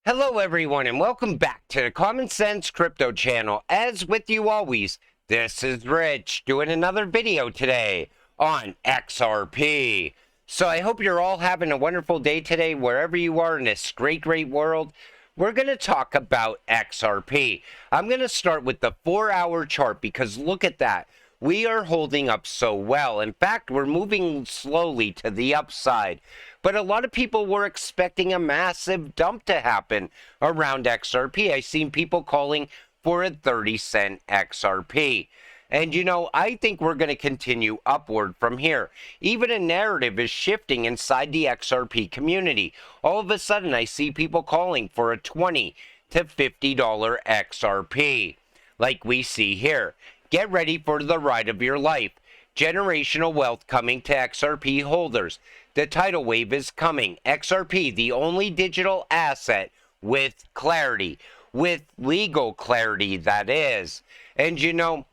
Hello everyone and welcome back to the Common Sense Crypto channel. As with you always, this is Rich doing another video today on XRP. So I hope you're all having a wonderful day today wherever you are in this great world. We're going to talk about XRP. I'm going to start with the 4-hour chart because look at that. We are holding up so well. In fact, we're moving slowly to the upside. But a lot of people were expecting a massive dump to happen around XRP. I've seen people calling for a 30-cent XRP. And, you know, I think we're going to continue upward from here. Even a narrative is shifting inside the XRP community. All of a sudden, I see people calling for a $20 to $50 XRP, like we see here. Get ready for the ride of your life. Generational wealth coming to XRP holders. The tidal wave is coming. XRP, the only digital asset with clarity, with legal clarity, that is. And you know,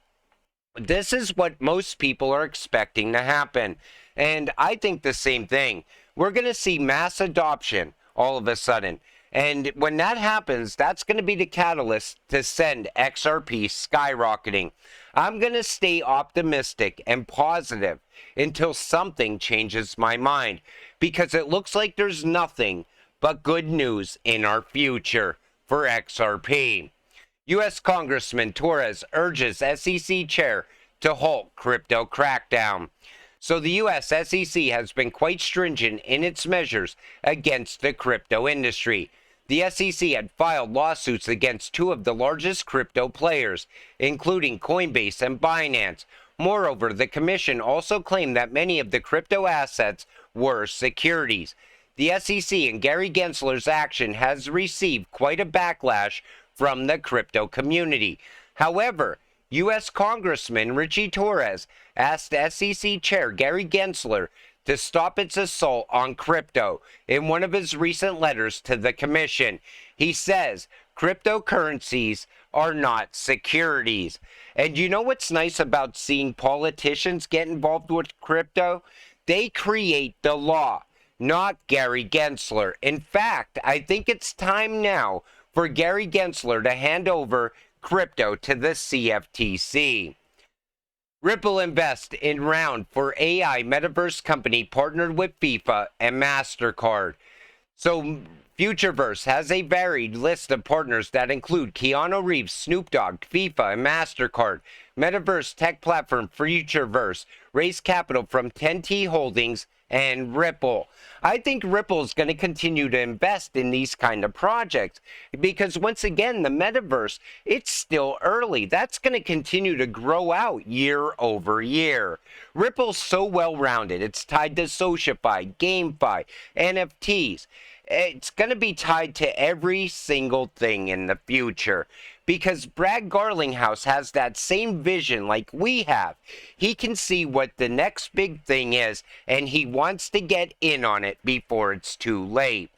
this is what most people are expecting to happen. And I think the same thing. We're going to see mass adoption all of a sudden. And when that happens, that's going to be the catalyst to send XRP skyrocketing. I'm going to stay optimistic and positive until something changes my mind, because it looks like there's nothing but good news in our future for XRP. U.S. Congressman Torres urges SEC chair to halt crypto crackdown. So the U.S. SEC has been quite stringent in its measures against the crypto industry. The SEC had filed lawsuits against two of the largest crypto players, including Coinbase and Binance. Moreover, the commission also claimed that many of the crypto assets were securities. The SEC and Gary Gensler's action has received quite a backlash from the crypto community. However, U.S. Congressman Richie Torres asked SEC Chair Gary Gensler to stop its assault on crypto. In one of his recent letters to the commission, he says cryptocurrencies are not securities. And you know what's nice about seeing politicians get involved with crypto? They create the law, not Gary Gensler. In fact, I think it's time now for Gary Gensler to hand over crypto to the CFTC. Ripple invest in round for AI Metaverse company partnered with FIFA and MasterCard. So Futureverse has a varied list of partners that include Keanu Reeves, Snoop Dogg, FIFA, and MasterCard. Metaverse tech platform Futureverse raised capital from 10T Holdings and Ripple. I think Ripple is going to continue to invest in these kind of projects because, once again, the metaverse, it's still early. That's going to continue to grow out year over year. Ripple's so well-rounded. It's tied to SociaFi, GameFi, NFTs. It's going to be tied to every single thing in the future because Brad Garlinghouse has that same vision like we have. He can see what the next big thing is, and he wants to get in on it before it's too late.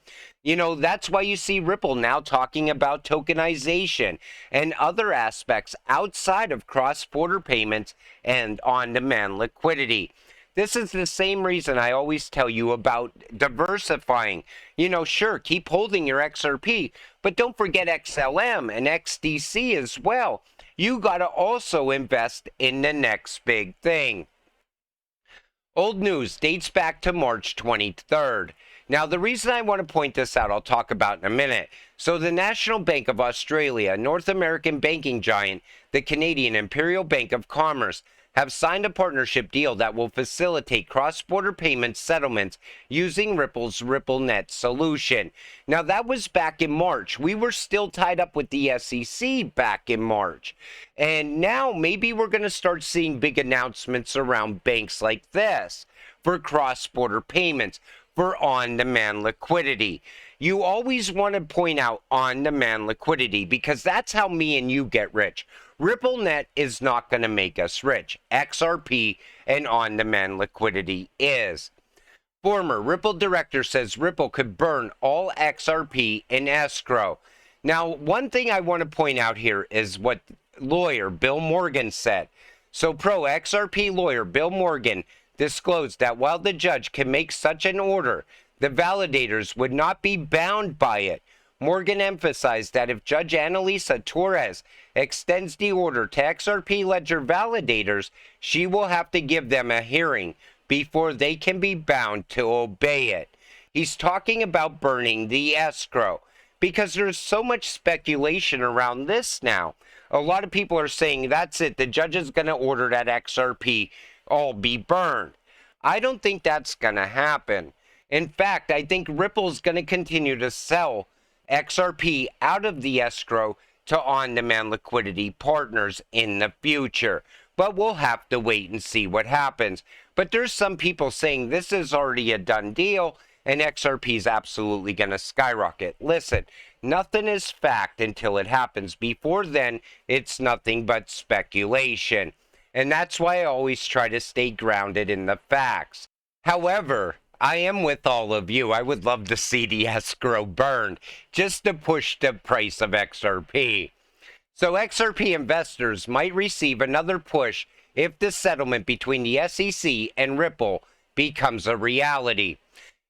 You know, that's why you see Ripple now talking about tokenization and other aspects outside of cross-border payments and on-demand liquidity. This is the same reason I always tell you about diversifying. You know, sure, keep holding your XRP, but don't forget XLM and XDC as well. You got to also invest in the next big thing. Old news dates back to March 23rd. Now, the reason I want to point this out, I'll talk about in a minute. So the National Bank of Australia, North American banking giant, the Canadian Imperial Bank of Commerce, have signed a partnership deal that will facilitate cross-border payment settlements using Ripple's RippleNet solution. Now, that was back in March. We were still tied up with the SEC back in March. And now maybe we're going to start seeing big announcements around banks like this for cross-border payments, for on-demand liquidity. You always want to point out on-demand liquidity because that's how me and you get rich. RippleNet is not going to make us rich. XRP and on-demand liquidity is. Former Ripple director says Ripple could burn all XRP in escrow. Now, one thing I want to point out here is what lawyer Bill Morgan said. So pro XRP lawyer Bill Morgan disclosed that while the judge can make such an order, the validators would not be bound by it. Morgan emphasized that if Judge Annalisa Torres extends the order to XRP ledger validators, she will have to give them a hearing before they can be bound to obey it. He's talking about burning the escrow because there's so much speculation around this now. A lot of people are saying that's it, the judge is going to order that XRP all be burned. I don't think that's going to happen. In fact, I think Ripple's going to continue to sell XRP out of the escrow to on-demand liquidity partners in the future. But we'll have to wait and see what happens. But there's some people saying this is already a done deal and XRP is absolutely going to skyrocket. Listen, nothing is fact until it happens. Before then, it's nothing but speculation. And that's why I always try to stay grounded in the facts. However, I am with all of you. I would love to see the escrow burned just to push the price of XRP. So XRP investors might receive another push if the settlement between the SEC and Ripple becomes a reality.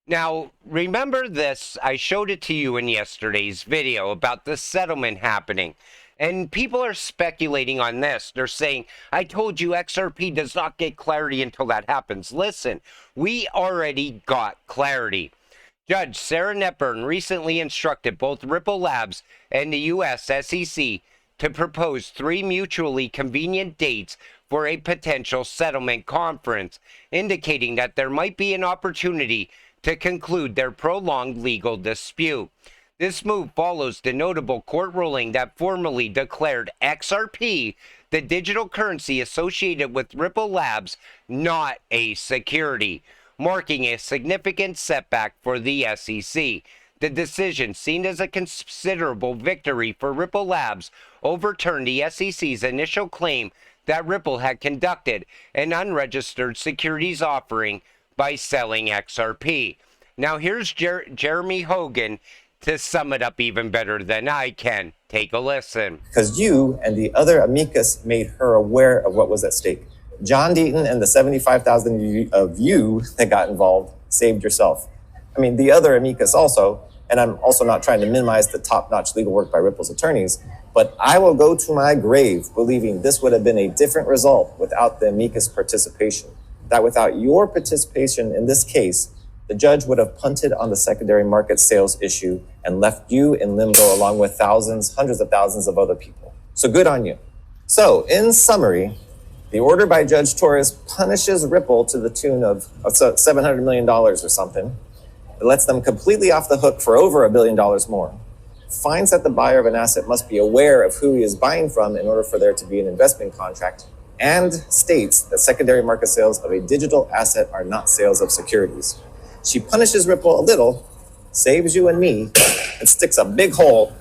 Now, remember this, I showed it to you in yesterday's video about the settlement happening. And people are speculating on this. They're saying, I told you XRP does not get clarity until that happens. Listen, we already got clarity. Judge Sarah Netburn recently instructed both Ripple Labs and the U.S. SEC to propose 3 mutually convenient dates for a potential settlement conference, indicating that there might be an opportunity to conclude their prolonged legal dispute. This move follows the notable court ruling that formally declared XRP, the digital currency associated with Ripple Labs, not a security, marking a significant setback for the SEC. The decision, seen as a considerable victory for Ripple Labs, overturned the SEC's initial claim that Ripple had conducted an unregistered securities offering by selling XRP. Now here's Jeremy Hogan to sum it up even better than I can. Take a listen. Because you and the other amicus made her aware of what was at stake. John Deaton and the 75,000 of you that got involved saved yourself. I mean, the other amicus also, and I'm also not trying to minimize the top-notch legal work by Ripple's attorneys, but I will go to my grave believing this would have been a different result without the amicus participation. That without your participation in this case, the judge would have punted on the secondary market sales issue and left you in limbo along with thousands, hundreds of thousands of other people. So good on you. So in summary, the order by Judge Torres punishes Ripple to the tune of $700 million or something. It lets them completely off the hook for over $1 billion more. Finds that the buyer of an asset must be aware of who he is buying from in order for there to be an investment contract, and states that secondary market sales of a digital asset are not sales of securities. She punishes Ripple a little, saves you and me, and sticks a big hole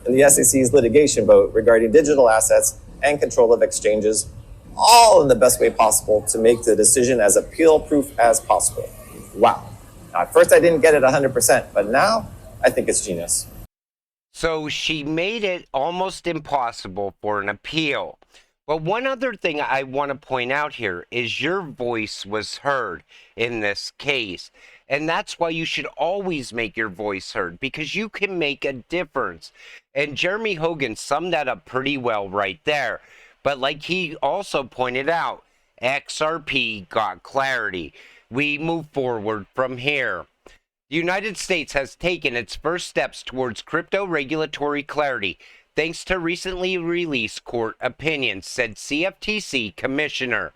in the SEC's litigation boat regarding digital assets and control of exchanges, all in the best way possible to make the decision as appeal-proof as possible. Wow. Now, at first I didn't get it 100%, but now I think it's genius. So she made it almost impossible for an appeal. But one other thing I want to point out here is your voice was heard in this case. And that's why you should always make your voice heard, because you can make a difference. And Jeremy Hogan summed that up pretty well right there. But like he also pointed out, XRP got clarity. We move forward from here. The United States has taken its first steps towards crypto regulatory clarity, thanks to recently released court opinions, said CFTC Commissioner.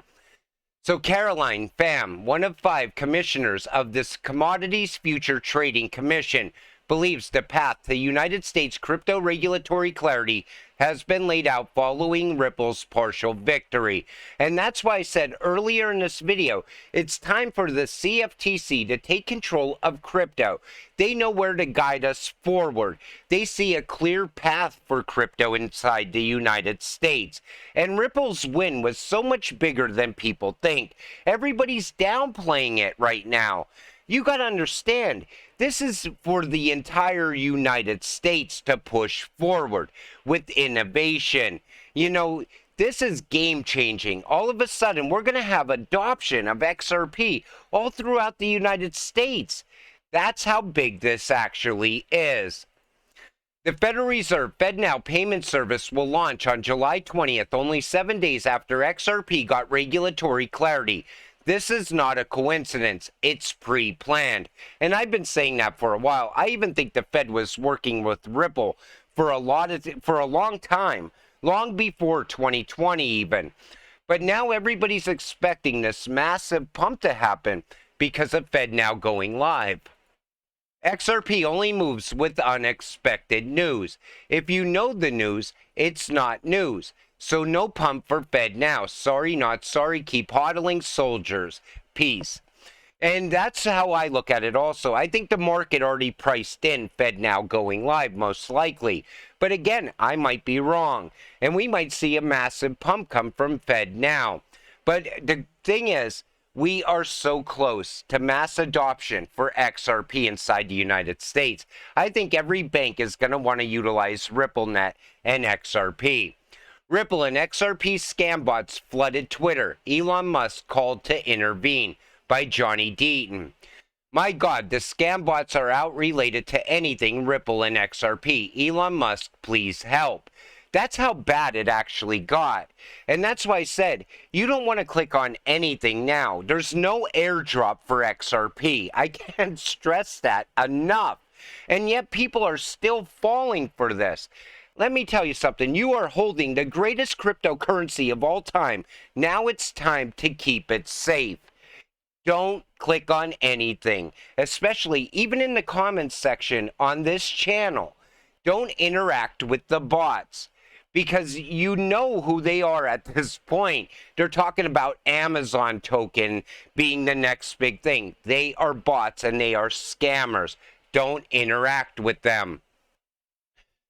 So Caroline Pham, one of 5 commissioners of this Commodities Future Trading Commission, believes the path to United States crypto regulatory clarity has been laid out following Ripple's partial victory. And that's why I said earlier in this video, it's time for the CFTC to take control of crypto. They know where to guide us forward. They see a clear path for crypto inside the United States. And Ripple's win was so much bigger than people think. Everybody's downplaying it right now. You got to understand, this is for the entire United States to push forward with innovation. You know, this is game changing. All of a sudden, we're going to have adoption of XRP all throughout the United States. That's how big this actually is. The Federal Reserve FedNow payment service will launch on July 20th, only 7 days after XRP got regulatory clarity. This is not a coincidence. It's pre-planned. And I've been saying that for a while. I even think the Fed was working with Ripple for a long time, long before 2020 even. But now everybody's expecting this massive pump to happen because of FedNow going live. XRP only moves with unexpected news. If you know the news, it's not news. So no pump for FedNow. Sorry, not sorry. Keep hodling, soldiers. Peace. And that's how I look at it also. I think the market already priced in FedNow going live, most likely. But again, I might be wrong. And we might see a massive pump come from FedNow. But the thing is, we are so close to mass adoption for XRP inside the United States. I think every bank is going to want to utilize RippleNet and XRP. Ripple and XRP scam bots flooded Twitter. Elon Musk called to intervene, by Johnny Deaton. My God, the scam bots are out related to anything Ripple and XRP. Elon Musk, please help. That's how bad it actually got. And that's why I said, you don't want to click on anything now. There's no airdrop for XRP. I can't stress that enough. And yet people are still falling for this. Let me tell you something. You are holding the greatest cryptocurrency of all time. Now it's time to keep it safe. Don't click on anything, especially even in the comments section on this channel. Don't interact with the bots because you know who they are at this point. They're talking about Amazon token being the next big thing. They are bots and they are scammers. Don't interact with them.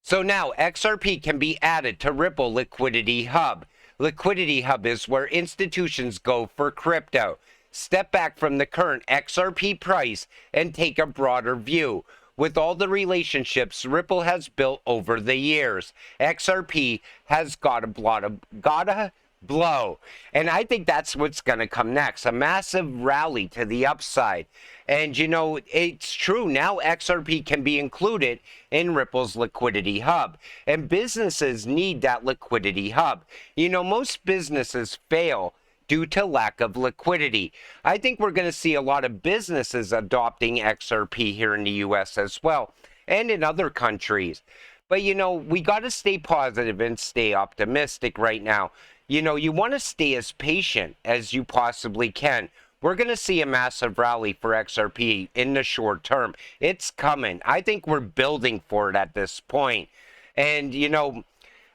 So now XRP can be added to Ripple Liquidity Hub. Liquidity Hub is where institutions go for crypto. Step back from the current XRP price and take a broader view. With all the relationships Ripple has built over the years, XRP has gotta blow. And I think that's what's going to come next, a massive rally to the upside. And you know, it's true, now XRP can be included in Ripple's Liquidity Hub. And businesses need that Liquidity Hub. You know, most businesses fail due to lack of liquidity. I think we're going to see a lot of businesses adopting XRP here in the US as well, and in other countries. But you know, we got to stay positive and stay optimistic right now. You know, you want to stay as patient as you possibly can. We're going to see a massive rally for XRP in the short term. It's coming. I think we're building for it at this point. And you know,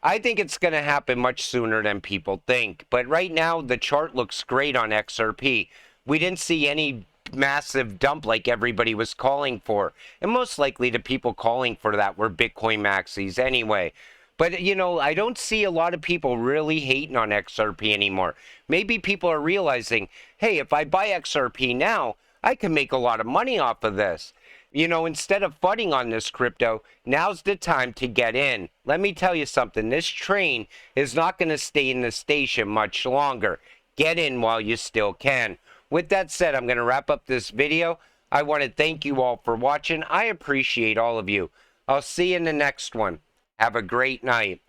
I think it's going to happen much sooner than people think. But right now, the chart looks great on XRP. We didn't see any massive dump like everybody was calling for. And most likely the people calling for that were Bitcoin maxis anyway. But, you know, I don't see a lot of people really hating on XRP anymore. Maybe people are realizing, hey, if I buy XRP now, I can make a lot of money off of this. You know, instead of fighting on this crypto, now's the time to get in. Let me tell you something. This train is not going to stay in the station much longer. Get in while you still can. With that said, I'm going to wrap up this video. I want to thank you all for watching. I appreciate all of you. I'll see you in the next one. Have a great night.